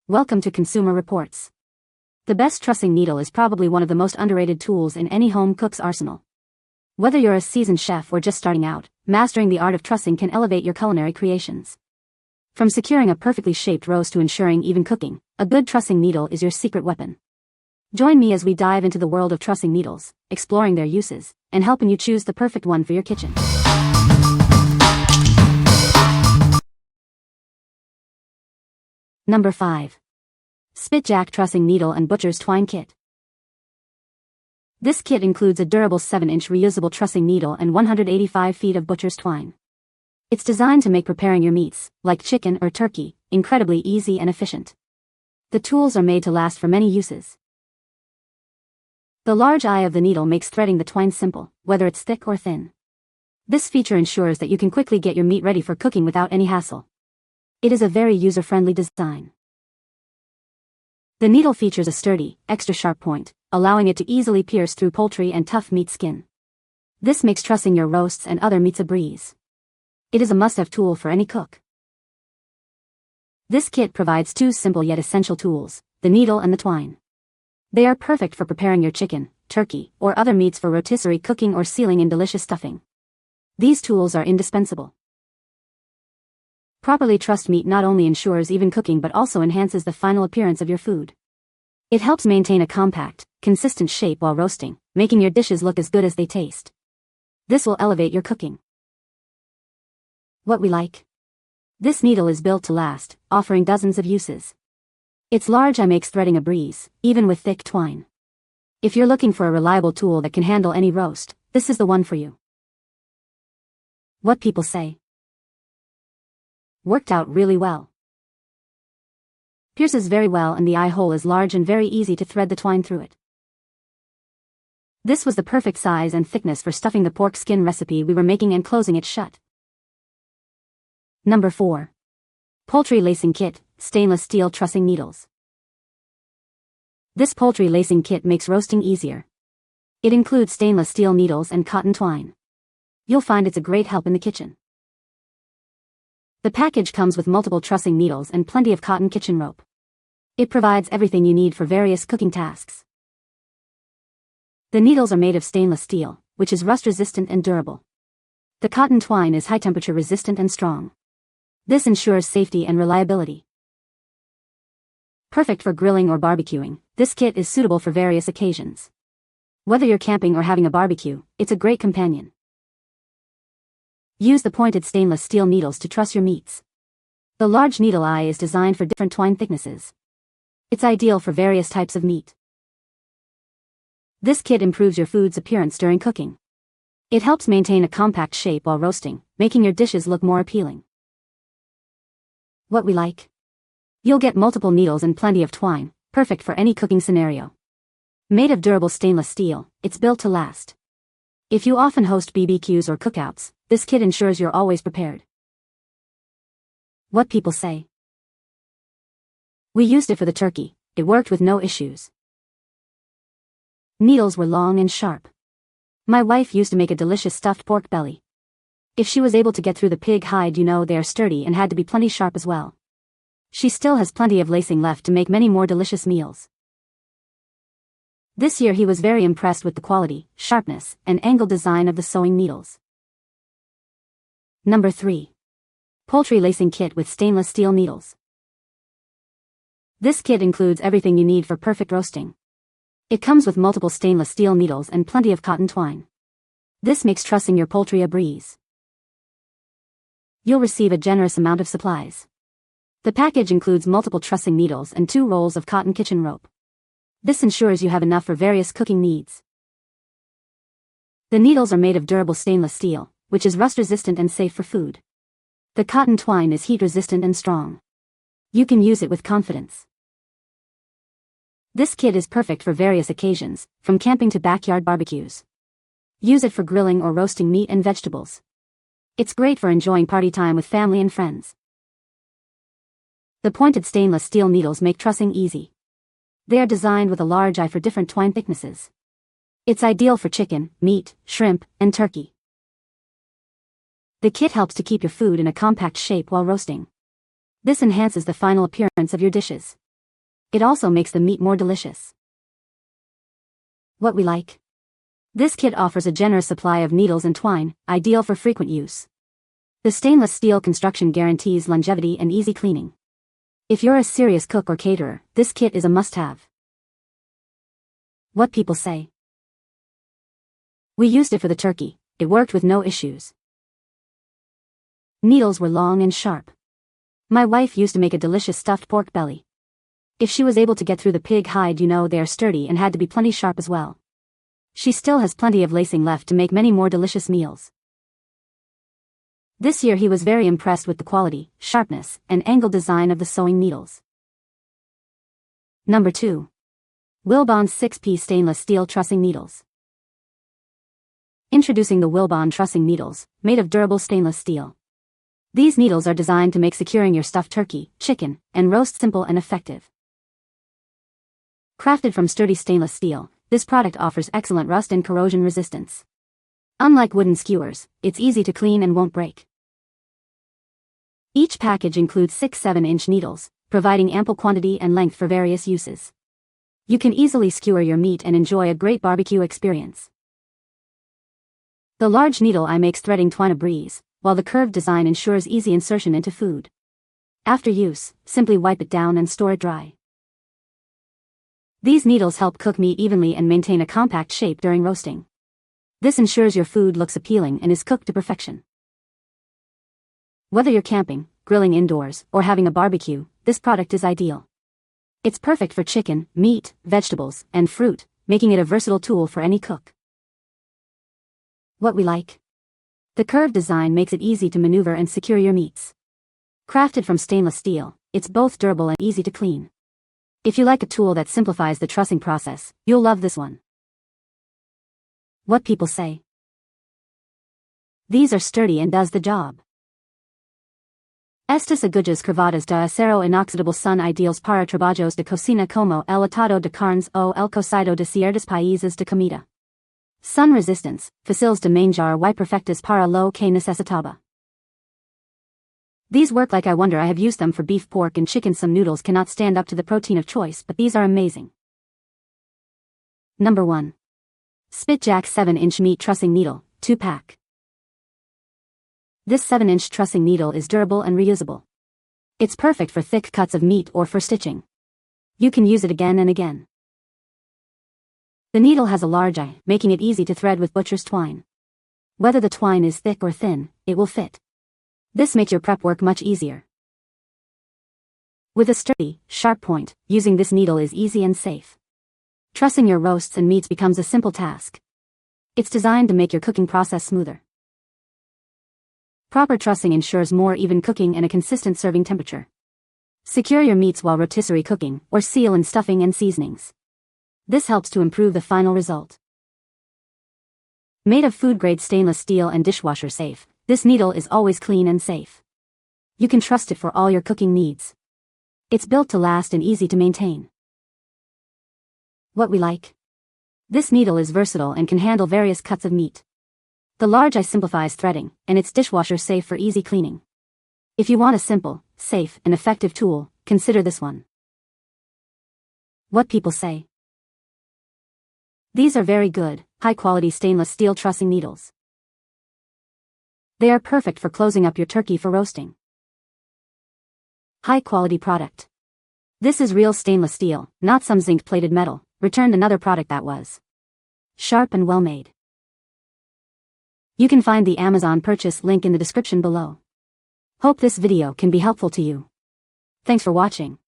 Welcome to Consumer Reports. The best trussing needle is probably one of the most underrated tools in any home cook's arsenal. Whether you're a seasoned chef or just starting out, mastering the art of trussing can elevate your culinary creations. From securing a perfectly shaped roast to ensuring even cooking, a good trussing needle is your secret weapon. Join me as we dive into the world of trussing needles, exploring their uses, and helping you choose the perfect one for your kitchen. Number 5. SpitJack Trussing Needle and Butcher's Twine Kit. This kit includes a durable 7-inch reusable trussing needle and 185 feet of butcher's twine. It's designed to make preparing your meats, like chicken or turkey, incredibly easy and efficient. The tools are made to last for many uses. The large eye of the needle makes threading the twine simple, whether it's thick or thin. This feature ensures that you can quickly get your meat ready for cooking without any hassle. It is a very user-friendly design. The needle features a sturdy, extra-sharp point, allowing it to easily pierce through poultry and tough meat skin. This makes trussing your roasts and other meats a breeze. It is a must-have tool for any cook. This kit provides two simple yet essential tools, the needle and the twine. They are perfect for preparing your chicken, turkey, or other meats for rotisserie cooking or sealing in delicious stuffing. These tools are indispensable. Properly trussed meat not only ensures even cooking but also enhances the final appearance of your food. It helps maintain a compact, consistent shape while roasting, making your dishes look as good as they taste. This will elevate your cooking. What we like. This needle is built to last, offering dozens of uses. Its large eye makes threading a breeze, even with thick twine. If you're looking for a reliable tool that can handle any roast, this is the one for you. What people say. Worked out really well. Pierces very well and the eye hole is large and very easy to thread the twine through it. This was the perfect size and thickness for stuffing the pork skin recipe we were making and closing it shut. Number 4. Poultry Lacing Kit, Stainless Steel Trussing Needles. This poultry lacing kit makes roasting easier. It includes stainless steel needles and cotton twine. You'll find it's a great help in the kitchen. The package comes with multiple trussing needles and plenty of cotton kitchen rope. It provides everything you need for various cooking tasks. The needles are made of stainless steel, which is rust-resistant and durable. The cotton twine is high-temperature resistant and strong. This ensures safety and reliability. Perfect for grilling or barbecuing, this kit is suitable for various occasions. Whether you're camping or having a barbecue, it's a great companion. Use the pointed stainless steel needles to truss your meats. The large needle eye is designed for different twine thicknesses. It's ideal for various types of meat. This kit improves your food's appearance during cooking. It helps maintain a compact shape while roasting, making your dishes look more appealing. What we like. You'll get multiple needles and plenty of twine, perfect for any cooking scenario. Made of durable stainless steel, it's built to last. If you often host BBQs or cookouts, this kit ensures you're always prepared. What people say. We used it for the turkey. It worked with no issues. Needles were long and sharp. My wife used to make a delicious stuffed pork belly. If she was able to get through the pig hide, they are sturdy and had to be plenty sharp as well. She still has plenty of lacing left to make many more delicious meals. This year he was very impressed with the quality, sharpness, and angle design of the sewing needles. Number 3. Poultry Lacing Kit with Stainless Steel Needles. This kit includes everything you need for perfect roasting. It comes with multiple stainless steel needles and plenty of cotton twine. This makes trussing your poultry a breeze. You'll receive a generous amount of supplies. The package includes multiple trussing needles and 2 rolls of cotton kitchen rope. This ensures you have enough for various cooking needs. The needles are made of durable stainless steel, which is rust-resistant and safe for food. The cotton twine is heat-resistant and strong. You can use it with confidence. This kit is perfect for various occasions, from camping to backyard barbecues. Use it for grilling or roasting meat and vegetables. It's great for enjoying party time with family and friends. The pointed stainless steel needles make trussing easy. They are designed with a large eye for different twine thicknesses. It's ideal for chicken, meat, shrimp, and turkey. The kit helps to keep your food in a compact shape while roasting. This enhances the final appearance of your dishes. It also makes the meat more delicious. What we like. This kit offers a generous supply of needles and twine, ideal for frequent use. The stainless steel construction guarantees longevity and easy cleaning. If you're a serious cook or caterer, this kit is a must-have. What people say. We used it for the turkey. It worked with no issues. Needles were long and sharp. My wife used to make a delicious stuffed pork belly. If she was able to get through the pig hide, they are sturdy and had to be plenty sharp as well. She still has plenty of lacing left to make many more delicious meals. This year he was very impressed with the quality, sharpness, and angle design of the sewing needles. Number 2. WILLBOND 6-piece stainless steel trussing needles. Introducing the WILLBOND trussing needles, made of durable stainless steel. These needles are designed to make securing your stuffed turkey, chicken, and roast simple and effective. Crafted from sturdy stainless steel, this product offers excellent rust and corrosion resistance. Unlike wooden skewers, it's easy to clean and won't break. Each package includes 6 7-inch needles, providing ample quantity and length for various uses. You can easily skewer your meat and enjoy a great barbecue experience. The large needle eye makes threading twine a breeze, while the curved design ensures easy insertion into food. After use, simply wipe it down and store it dry. These needles help cook meat evenly and maintain a compact shape during roasting. This ensures your food looks appealing and is cooked to perfection. Whether you're camping, grilling indoors, or having a barbecue, this product is ideal. It's perfect for chicken, meat, vegetables, and fruit, making it a versatile tool for any cook. What we like. The curved design makes it easy to maneuver and secure your meats. Crafted from stainless steel, it's both durable and easy to clean. If you like a tool that simplifies the trussing process, you'll love this one. What people say. These are sturdy and does the job. Estas agujas curvadas de acero inoxidable son ideales para trabajos de cocina como el atado de carnes o el cocido de ciertos países de comida. Sun resistance, fáciles de manjar y perfectas para lo que necesitaba. These work like I wonder. I have used them for beef, pork, and chicken. Some noodles cannot stand up to the protein of choice, but these are amazing. Number 1. SpitJack 7-inch meat trussing needle, 2-pack. This 7-inch trussing needle is durable and reusable. It's perfect for thick cuts of meat or for stitching. You can use it again and again. The needle has a large eye, making it easy to thread with butcher's twine. Whether the twine is thick or thin, it will fit. This makes your prep work much easier. With a sturdy, sharp point, using this needle is easy and safe. Trussing your roasts and meats becomes a simple task. It's designed to make your cooking process smoother. Proper trussing ensures more even cooking and a consistent serving temperature. Secure your meats while rotisserie cooking, or seal in stuffing and seasonings. This helps to improve the final result. Made of food-grade stainless steel and dishwasher safe, this needle is always clean and safe. You can trust it for all your cooking needs. It's built to last and easy to maintain. What we like. This needle is versatile and can handle various cuts of meat. The large eye simplifies threading, and it's dishwasher safe for easy cleaning. If you want a simple, safe, and effective tool, consider this one. What people say. These are very good, high-quality stainless steel trussing needles. They are perfect for closing up your turkey for roasting. High-quality product. This is real stainless steel, not some zinc-plated metal. Returned another product that was sharp and well-made. You can find the Amazon purchase link in the description below. Hope this video can be helpful to you. Thanks for watching.